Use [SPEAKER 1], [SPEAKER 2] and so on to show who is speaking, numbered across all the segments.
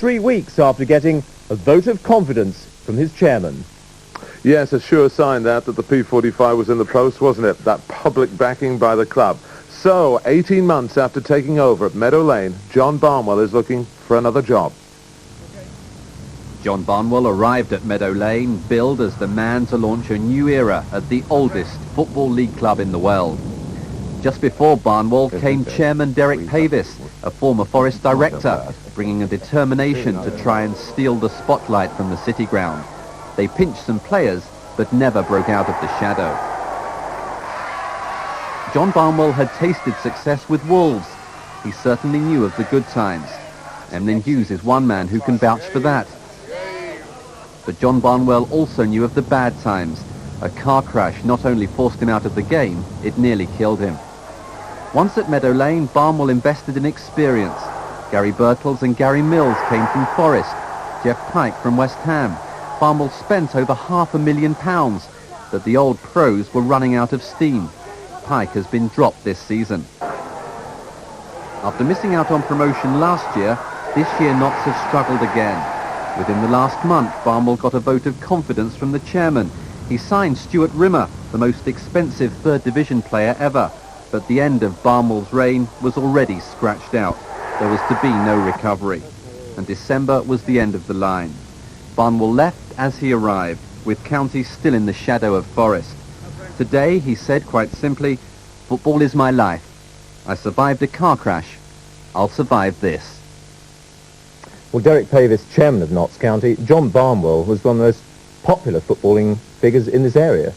[SPEAKER 1] 3 weeks after getting a vote of confidence from his chairman.
[SPEAKER 2] Yes, a sure sign that the P45 was in the post, wasn't it? That public backing by the club. So, 18 months after taking over at Meadow Lane, John Barnwell is looking for another job.
[SPEAKER 3] John Barnwell arrived at Meadow Lane, billed as the man to launch a new era at the oldest Football League club in the world. Just before Barnwell came Chairman Derek Pavis, a former Forest director, bringing a determination to try and steal the spotlight from the City ground. They pinched some players, but never broke out of the shadow. John Barnwell had tasted success with Wolves. He certainly knew of the good times. Emlyn Hughes is one man who can vouch for that. But John Barnwell also knew of the bad times. A car crash not only forced him out of the game, it nearly killed him. Once at Meadow Lane, Barnwell invested in experience. Gary Birtles and Gary Mills came from Forest. Jeff Pike from West Ham. Barnwell spent over £500,000, but the old pros were running out of steam. Pike has been dropped this season. After missing out on promotion last year, this year Notts have struggled again. Within the last month, Barnwell got a vote of confidence from the chairman. He signed Stuart Rimmer, the most expensive third division player ever. But the end of Barnwell's reign was already scratched out. There was to be no recovery. And December was the end of the line. Barnwell left as he arrived, with County still in the shadow of Forest. Today, he said quite simply, "Football is my life. I survived a car crash. I'll survive this."
[SPEAKER 1] Well, Derek Pavis, chairman of Notts County, John Barnwell was one of the most popular footballing figures in this area.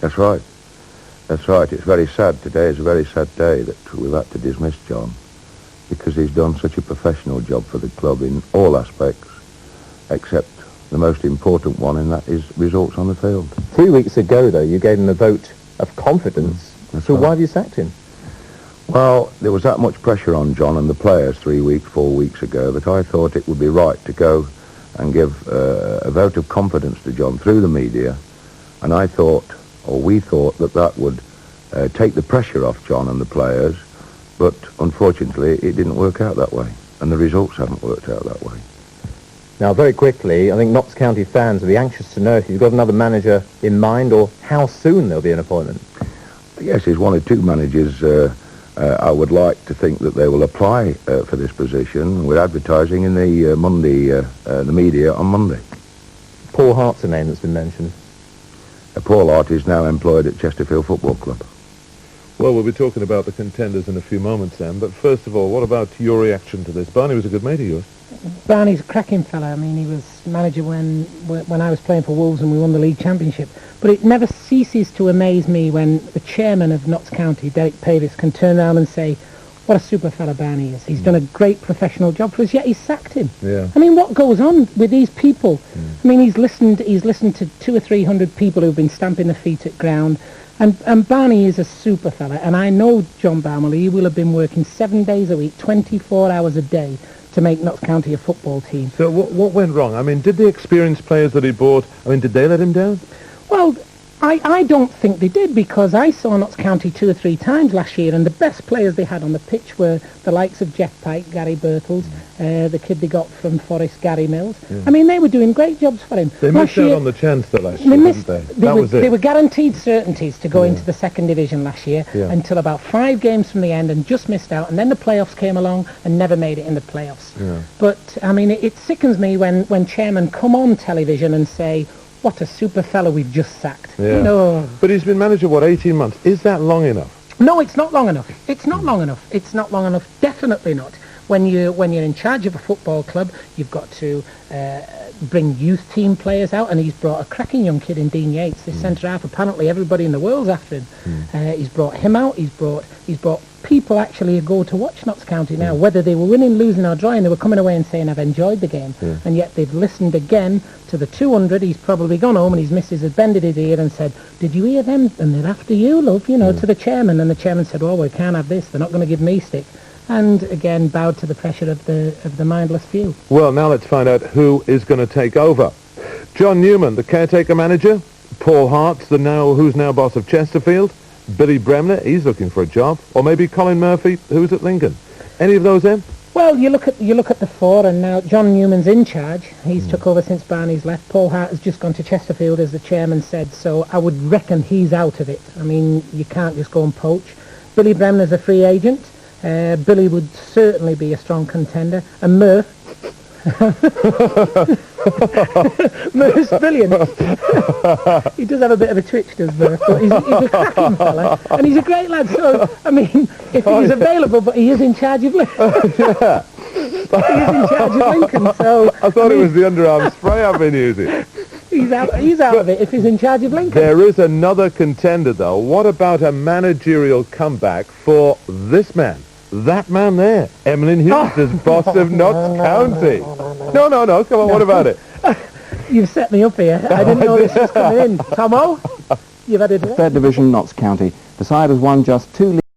[SPEAKER 4] That's right. That's right. It's very sad. Today is a very sad day that we've had to dismiss John, because he's done such a professional job for the club in all aspects, except the most important one, and that is results on the field.
[SPEAKER 1] 3 weeks ago, though, you gave him a vote of confidence. So
[SPEAKER 4] right.
[SPEAKER 1] Why have you sacked him?
[SPEAKER 4] Well, there was that much pressure on John and the players 4 weeks ago that I thought it would be right to go and give a vote of confidence to John through the media, and I thought, or we thought, that that would take the pressure off John and the players, but unfortunately it didn't work out that way, and the results haven't worked out that way.
[SPEAKER 1] Now, very quickly, I think Notts County fans will be anxious to know if you've got another manager in mind, or how soon there'll be an appointment.
[SPEAKER 4] Yes, there's one or two managers I would like to think that they will apply for this position. We're advertising in the the media on Monday.
[SPEAKER 1] Paul Hart's a name that's been mentioned.
[SPEAKER 4] Paul Hart is now employed at Chesterfield Football Club.
[SPEAKER 2] Well, we'll be talking about the contenders in a few moments then, but first of all, what about your reaction to this? Barney was a good mate of yours.
[SPEAKER 5] Barney's a cracking fella. I mean, he was manager when I was playing for Wolves and we won the league championship. But it never ceases to amaze me when the chairman of Notts County, Derek Pavis, can turn around and say, "What a super fella Barney is. He's done a great professional job for us," yet he's sacked him.
[SPEAKER 2] Yeah.
[SPEAKER 5] I mean, what goes on with these people? I mean, he's listened to 200 or 300 people who've been stamping their feet at ground. And Barney is a super fella. And I know John Barnwell, he will have been working 7 days a week, 24 hours a day, to make Notts County a football team.
[SPEAKER 2] So what went wrong? I mean, did the experienced players that he bought, did they let him down?
[SPEAKER 5] Well, I don't think they did, because I saw Notts County 2 or 3 times last year, and the best players they had on the pitch were the likes of Jeff Pike, Gary Birtles, the kid they got from Forest, Gary Mills. Yeah. I mean, they were doing great jobs for him.
[SPEAKER 2] They missed out on the chance that last year, didn't they?
[SPEAKER 5] They were guaranteed certainties to go into the second division last year until about 5 games from the end, and just missed out. And then the playoffs came along and never made it in the playoffs. Yeah. But, I mean, it sickens me when chairmen come on television and say, "What a super fellow we've just sacked."
[SPEAKER 2] Yeah.
[SPEAKER 5] You know.
[SPEAKER 2] But he's been manager, 18 months? Is that long enough?
[SPEAKER 5] No, it's not long enough. It's not long enough. It's not long enough. Definitely not. When you're in charge of a football club, you've got to bring youth team players out, and he's brought a cracking young kid in Dean Yates, this centre half. Apparently everybody in the world's after him. He's brought him out. He's brought people actually go to watch Notts County now, whether they were winning, losing or drawing. They were coming away and saying, "I've enjoyed the game," and yet they've listened again to the 200. He's probably gone home, and his missus has bended his ear and said, "Did you hear them? And they're after you, love," to the chairman. And the chairman said, "Oh, we can't have this. They're not going to give me stick." And again bowed to the pressure of the mindless few.
[SPEAKER 2] Well, now let's find out who is going to take over. John Newman, the caretaker manager. Paul Hart, who's now boss of Chesterfield. Billy Bremner, he's looking for a job. Or maybe Colin Murphy, who's at Lincoln. Any of those in?
[SPEAKER 5] Well, you look at the four, and now John Newman's in charge. He's took over since Barney's left. Paul Hart has just gone to Chesterfield, as the chairman said, so I would reckon he's out of it. I mean, you can't just go and poach. Billy Bremner's a free agent. Billy would certainly be a strong contender. And Murph... Murph's brilliant. He does have a bit of a twitch, does Murph, but he's a cracking fella, and he's a great lad. So, I mean, if he's available, but he is in charge of Lincoln. He is in charge of Lincoln, so...
[SPEAKER 2] I thought it was the underarm spray I've been using.
[SPEAKER 5] He's out of it if he's in charge of Lincoln.
[SPEAKER 2] There is another contender, though. What about a managerial comeback for this man? That man there, Emlyn Hughes, as boss of Notts County. No, come on, what about it?
[SPEAKER 5] You've set me up here. I didn't know this was coming in. Tomo, you've had it.
[SPEAKER 6] Third Division, Notts County. The side has won just 2